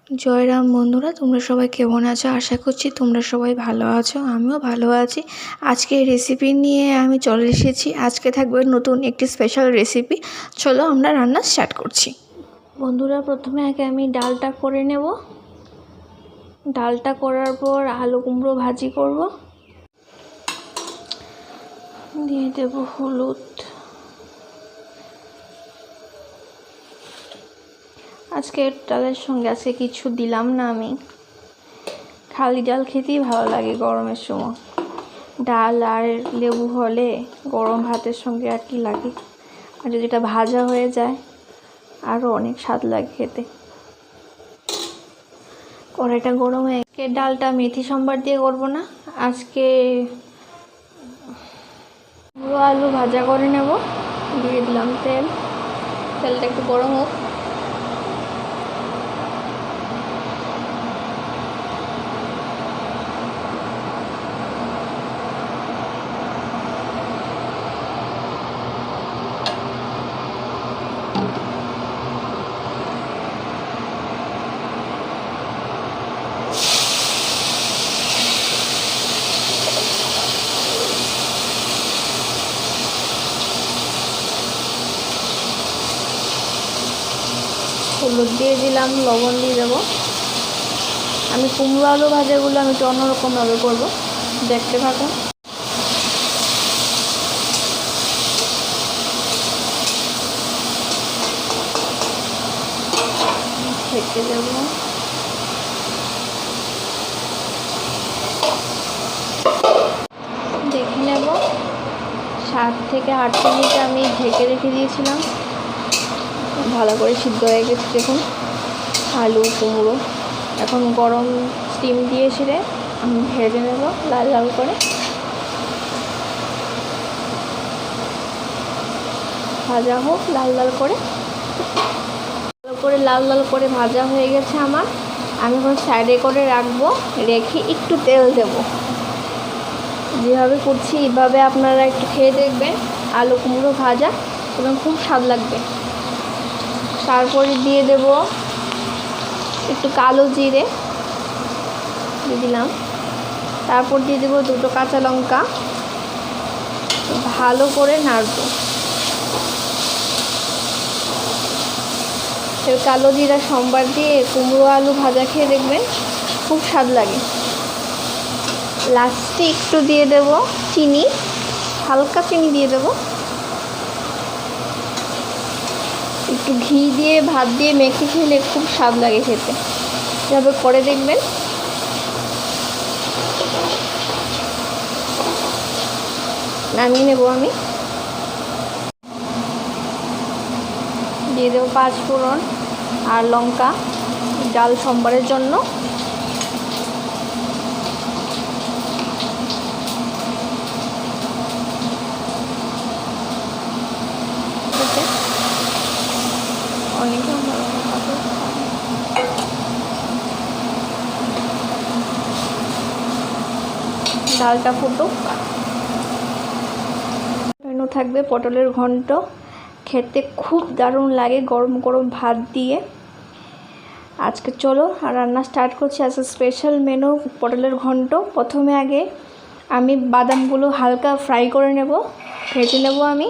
জয় রাম বন্ধুরা, তোমরা সবাই কেমন আছো? আশা করছি তোমরা সবাই ভালো আছো, আমিও ভালো আছি। আজকে রেসিপি নিয়ে আমি চলে এসেছি। আজকে থাকবে নতুন একটি স্পেশাল রেসিপি। চলো আমরা রান্না স্টার্ট করছি। বন্ধুরা, প্রথমে আগে আমি ডালটা করে নেব। ডালটা করার পর আলু কুমড়ো ভাজি করব। দিয়ে দেব হলুদ। আজকে ডালের সঙ্গে কিছু দিলাম না, আমি খালি ডাল খেতেই ভালো লাগে গরমের সময়। ডাল আর লেবু হলে গরম ভাতের সঙ্গে আর কি লাগে, আর যদি এটা ভাজা হয়ে যায় আরও অনেক স্বাদ লাগে খেতে। কড়াইটা গরম হয়ে ডালটা মেথি সম্বার দিয়ে করবো না, আজকে আলু ভাজা করে নেব। দিয়ে দিলাম তেলটা একটু গরম হোক। হলুদ দিয়ে দিলাম, লবণ দিয়ে দেবো। আমি কুমড়ো আলু ভাজাগুলো আমি একটু অন্যরকমভাবে করবো, দেখতে থাকুন। ঢেকে দেব। দেখে নেব, 7 থেকে 8 মিনিট আমি ঢেকে রেখে দিয়েছিলাম। ভালো করে সিদ্ধ হয়ে গেছে দেখুন আলু কুমড়ো। এখন গরম স্টিম দিয়ে ছিঁড়ে আমি ভেজে নেব লাল লাল করে। ভাজা হোক লাল লাল করে। লাল লাল করে ভাজা হয়ে গেছে আমার। আমি এখন সাইডে করে রাখবো, রেখে একটু তেল দেব। যেভাবে করছি এইভাবে আপনারা একটু খেয়ে দেখবেন, আলু কুমড়ো ভাজা এবং খুব স্বাদ লাগবে। তারপরে দিয়ে দেব একটু কালো জিরে দিয়ে দিলাম। তারপর দিয়ে দেবো 2টো কাঁচা লঙ্কা। ভালো করে নাড়ব। কালো জিরা সম্বার দিয়ে কুমড়ো আলু ভাজা খেয়ে দেখবেন খুব স্বাদ লাগে। লাস্টে একটু দিয়ে দেব চিনি, হালকা চিনি দিয়ে দেব। একটু ঘি দিয়ে ভাত দিয়ে মেখে খেলে খুব স্বাদ লাগে খেতে। এভাবে করে দেখবেন। নামিয়ে নেব আমি। দিয়ে দেবো 5 ফোড়ন আর লঙ্কা ডাল সম্বারের জন্য। ডালটা ফুটুক। মেনু থাকবে পটলের ঘন্ট, খেতে খুব দারুণ লাগে গরম গরম ভাত দিয়ে। আজকে চলো রান্না স্টার্ট করছি। আজকে স্পেশাল মেনু পটলের ঘন্ট। প্রথমে আগে আমি বাদামগুলো হালকা ফ্রাই করে নেব, ভেজে নেব। আমি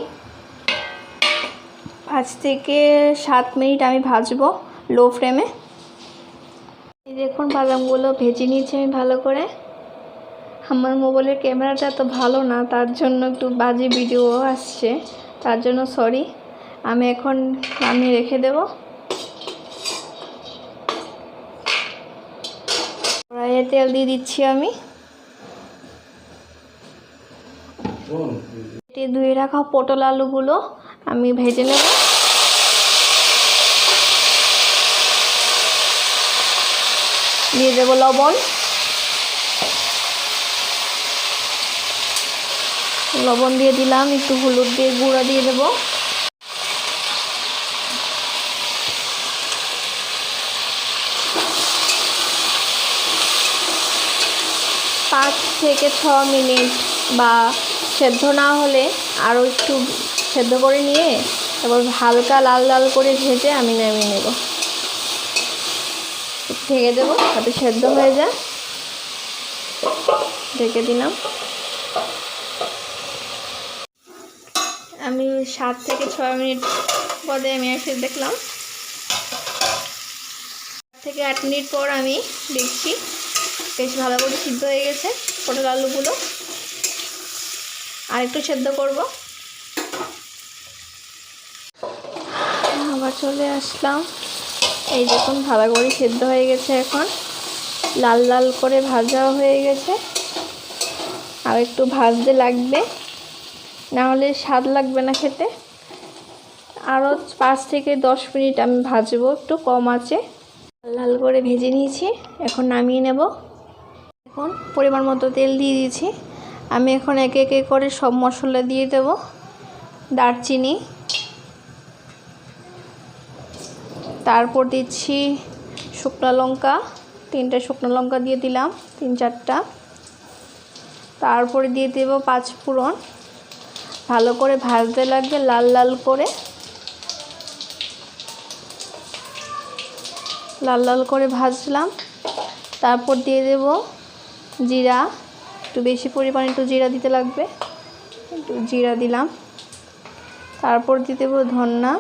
5 থেকে 7 মিনিট আমি ভাজবো লো ফ্লেমে। দেখুন বাদামগুলো ভেজে নিয়েছি আমি ভালো করে। আমার মোবাইলের ক্যামেরাটা তো ভালো না, তার জন্য একটু বাজে ভিডিও আসছে, তার জন্য সরি। আমি এখন নামিয়ে রেখে দেব। কড়াইয়ে তেল দিয়ে দিচ্ছি আমি। ধুয়ে রাখা পটল আলুগুলো আমি ভেজে নেব। দিয়ে দেব লবণ। লবণ দিয়ে দিলাম, একটু হলুদ দিয়ে গুঁড়া দিয়ে দেব। 5 থেকে 6 মিনিট, বা সেদ্ধ না হলে আরও একটু সেদ্ধ করে নিয়ে তারপর হালকা লাল লাল করে ভেজে আমি নামিয়ে নেব। ঢেকে দেবো যাতে সেদ্ধ হয়ে যায়। ঢেকে দিলাম। আমি 7 থেকে 6 মিনিট পরে আমি এসে দেখলাম, 7 থেকে 8 মিনিট পর আমি দেখছি বেশ ভালো করে সিদ্ধ হয়ে গেছে পটল আলুগুলো। আর একটু সেদ্ধ করব। আবার চলে আসলাম। এই দেখুন ভালো করে সেদ্ধ হয়ে গেছে, এখন লাল লাল করে ভাজা হয়ে গেছে। আর একটু ভাজতে লাগবে, না হলে স্বাদ লাগবে না খেতে। আরও 5 থেকে 10 মিনিট আমি ভাজবো একটু কম আঁচে। লাল করে ভেজে নিয়েছি, এখন নামিয়ে নেব। এখন পরিমাণ মতো তেল দিয়ে দিয়েছি। আমি এখন একে একে করে সব মশলা দিয়ে দেব। দারচিনি, তারপর দিচ্ছি শুকনো লঙ্কা, 3টে শুকনো লঙ্কা দিয়ে দিলাম, 3-4টা। তারপরে দিয়ে দেব 5 ফোড়ন। ভালো করে ভাজতে লাগবে লাল লাল করে, লাল লাল করে ভাজলাম। তারপর দিয়ে দেব জিরা, একটু বেশি পরিমাণে একটু জিরা দিতে লাগবে, একটু জিরা দিলাম। তারপর দিয়ে দেব ধনিয়া,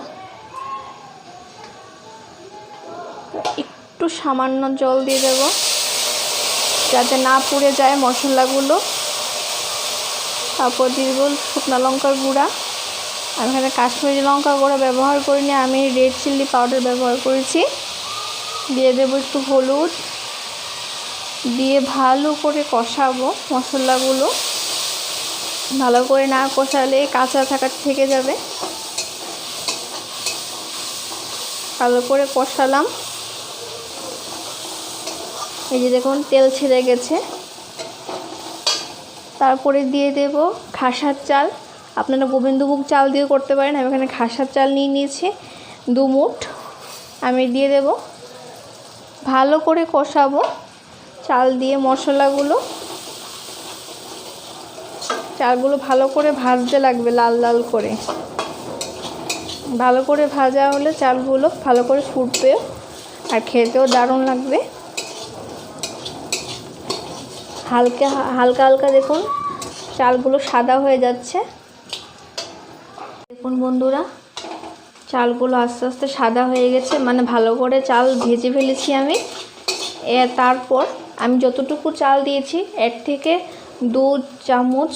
একটু সামান্য জল দিয়ে দেব যাতে না পুড়ে যায় মশলাগুলো। তারপর দিয়ে দেব শুকনো লঙ্কার গুঁড়া। আমি এখানে কাশ্মীরি লঙ্কা গুঁড়া ব্যবহার করিনি, আমি রেড চিলি পাউডার ব্যবহার করেছি। দিয়ে দেব একটু হলুদ, দিয়ে ভালো করে কষাবো মশলাগুলো। ভালো করে না কষালে কাঁচা থেকে যাবে। ভালো করে কষালাম। এই যে দেখুন তেল ছেড়ে গেছে। তারপরে দিয়ে দেব খাসার চাল, আপনারা গোবিন্দভোগ চাল দিয়ে করতে পারেন। আমি এখানে খাসার চাল নিয়ে নিয়েছি 2 মুঠ, আমি দিয়ে দেব। ভালো করে কষাবো চাল দিয়ে মশলাগুলো। চালগুলো ভালো করে ভাজতে লাগবে লাল লাল করে। ভালো করে ভাজা হলে চালগুলো ভালো করে ফুটবে আর খেতেও দারুণ লাগবে। হালকা হালকা দেখুন চালগুলো সাদা হয়ে যাচ্ছে। দেখুন বন্ধুরা, চালগুলো আস্তে আস্তে সাদা হয়ে গেছে, মানে ভালো করে চাল ভেজে ফেলেছি আমি। তারপর আমি যতটুকু চাল দিয়েছি এর থেকে 2 চামচ,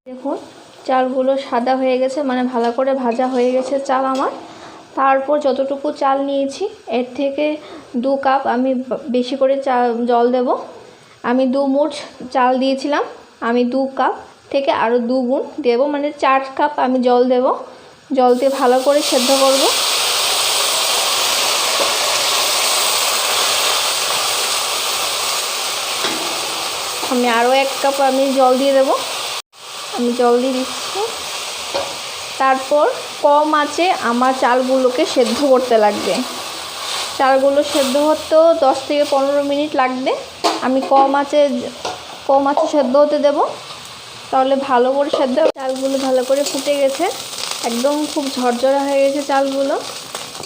দেখুন চালগুলো সাদা হয়ে গেছে, মানে ভালো করে ভাজা হয়ে গেছে চাল আমার। তারপর যতটুকু চাল নিয়েছি এর থেকে 2 কাপ আমি বেশি করে জল দেব। আমি 2 মুঠ চাল দিয়েছিলাম, আমি 2 কাপ থেকে আরও 2 গুণ দেব, মানে 4 কাপ আমি জল দেব। জল দিয়ে ভালো করে সেদ্ধ করব। আমি আরও 1 কাপ আমি জল দিয়ে দেব। আমি জল দিয়ে দিচ্ছি। তারপর কম আঁচে আমার চালগুলোকে সেদ্ধ করতে লাগবে। চালগুলো সেদ্ধ হতেও 10 থেকে 15 মিনিট লাগবে। আমি কম আঁচে সেদ্ধ হতে দেব, তাহলে ভালো করে সেদ্ধ। চালগুলো ভালো করে ফুটে গেছে, একদম খুব ঝরঝরা হয়ে গেছে চালগুলো।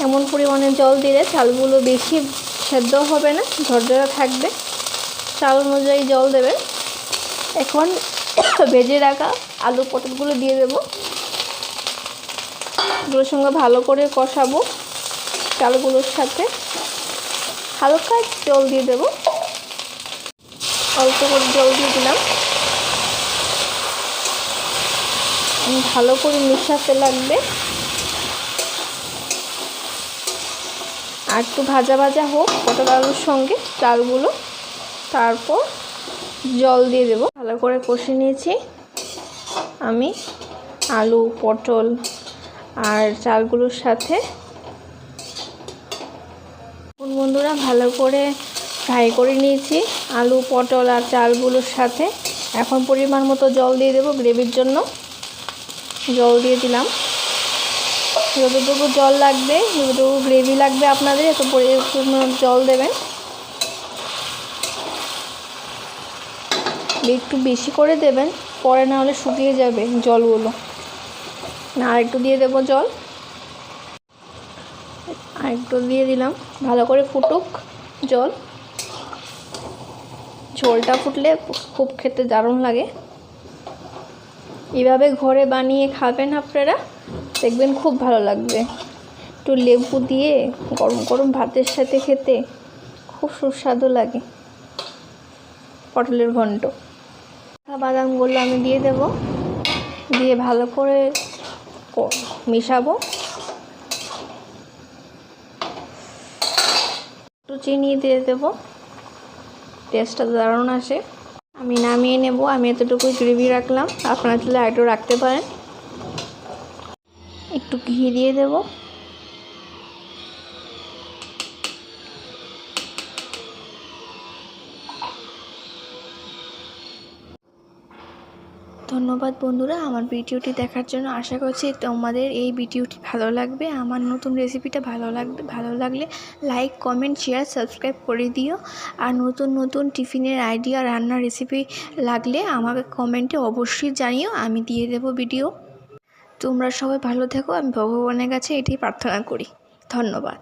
এমন পরিমাণে জল দিলে চালগুলো বেশি সেদ্ধ হবে না, ঝরঝরা থাকবে। চাল অনুযায়ী জল দেবেন। এখন ভেজে রাখা আলু পটলগুলো দিয়ে দেবো। এগুলোর সঙ্গে ভালো করে কষাবো চালগুলোর সাথে। হালকা জল দিয়ে দেবো, অল্প করে জল দিয়ে দিলাম। ভালো করে মেশাতে লাগবে। আর একটু ভাজা ভাজা হোক পটল আলুর সঙ্গে চালগুলো, তারপর জল দিয়ে দেবো। ভালো করে কষে নিয়েছি আমি আলু পটল আর চালগুলোর সাথে। বন্ধুরা ভালো করে ফ্রাই করে নিয়েছি আলু পটল আর চালগুলোর সাথে। এখন পরিমাণ মতো জল দিয়ে দেবো গ্রেভির জন্য। জল দিয়ে দিলাম। যতটুকু জল লাগবে, যতটুকু গ্রেভি লাগবে আপনাদের এত পরিমাণ জল দেবেন। একটু বেশি করে দেবেন, পরে না হলে শুকিয়ে যাবে জলগুলো। না আর একটু দিয়ে দেবো জল। আর একটু দিয়ে দিলাম, ভালো করে ফুটুক জল। ঝোলটা ফুটলে খুব খেতে দারুণ লাগে। এভাবে ঘরে বানিয়ে খাবেন আপনারা, দেখবেন খুব ভালো লাগবে। একটু লেবু দিয়ে গরম গরম ভাতের সাথে খেতে খুব সুস্বাদু লাগে। পটলের ঘন্ট। বাদামগুলো আমি দিয়ে দেব, দিয়ে ভালো করে মিশাবো। একটু চিনি দিয়ে দেবো, টেস্টটা দারুণ আসে। আমি নামিয়ে নেব। আমি এতটুকুই গ্রেভি রাখলাম, আপনারা চাইলে আরেকটু রাখতে পারেন। একটু ঘি দিয়ে দেব। ধন্যবাদ বন্ধুরা আমার ভিডিওটি দেখার জন্য। আশা করছি তোমাদের এই ভিডিওটি ভালো লাগবে। আমার নতুন রেসিপিটা ভালো লাগলে লাইক, কমেন্ট, শেয়ার, সাবস্ক্রাইব করে দিও। আর নতুন নতুন টিফিনের আইডিয়া, রান্নার রেসিপি লাগলে আমাকে কমেন্টে অবশ্যই জানিও, আমি দিয়ে দেব ভিডিও। তোমরা সবাই ভালো থেকো, আমি ভগবানের কাছে এটাই প্রার্থনা করি। ধন্যবাদ।